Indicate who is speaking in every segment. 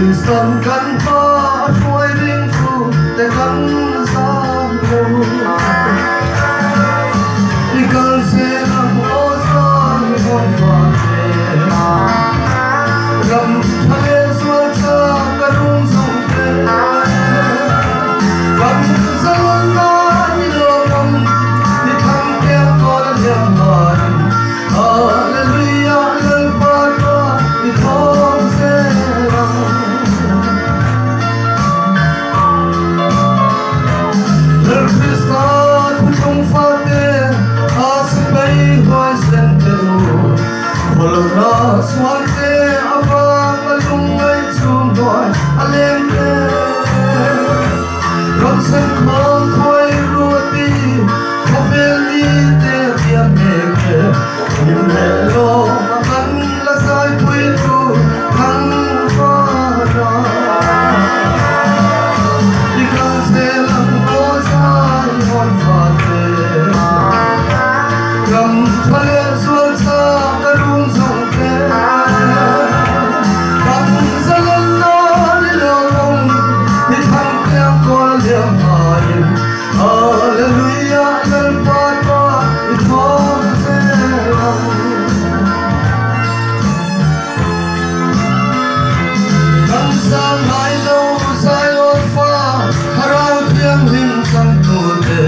Speaker 1: Sân cắn phá chuối riêng phụ để cắn ra mù đi cần xe làm ô son không phạt về gầm thale xuôi cha cả rung sông về vẫn dân ta đi lừa ngầm đi thăm kêu con hiền hờn Hallelujah lên phát ra đi thong xe Swante avang alung ay sumboy alente Ramsen kong koy ruti Kofeli te diameke Nimelo makan lasay puitu Kang fana Ikan selang bosay honfate Ram thale sualsa karung sangke Hallelujah, lên phát ra ít thong xe lòng Năm sang hai lâu dài ôn pha Khá rao thiên hình sang tù tê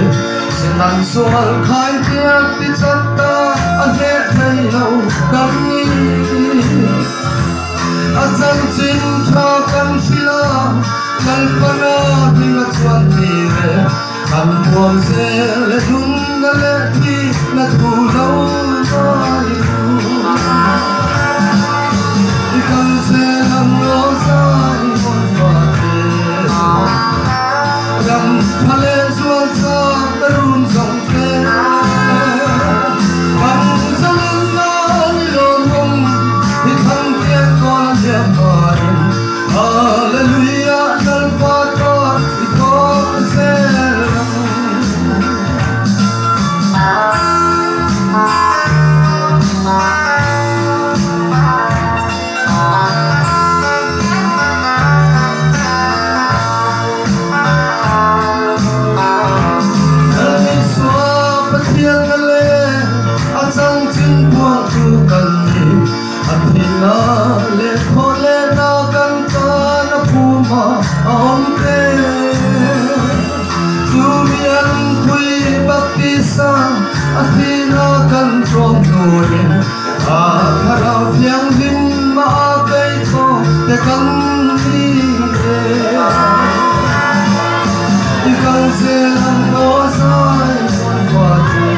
Speaker 1: Sẽ nặng xuân khai tiếc đi chất ta Anh ghé thấy lâu cắm nghi Anh dân xin cho căn phi la Lần phần ơ thì ngạc xuân thì về Anh buồn xe lệ thun đã lệ thi là thù lâu vai đi cần xe làm lỗ dài một phạt đề Rằng thà lệ ruột ra ta run dòng kê Bằng ra lên nó như đồn hông thì thăng kia con hiệp hỏi Hallelujah lên phát ra thì có xe le khole na kan ta na puma om te Sumian kui baptisa athina kan trom nuin a kharau thiang lim ma kai ko te kan ni di kan se lam no sai kwa ti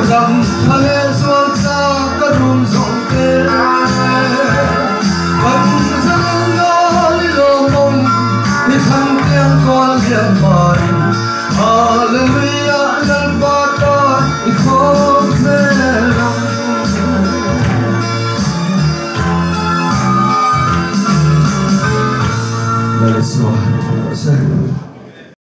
Speaker 1: ram thale sual sa karum zong Hallelujah, lên phát ra ít thong xe lòng Đây là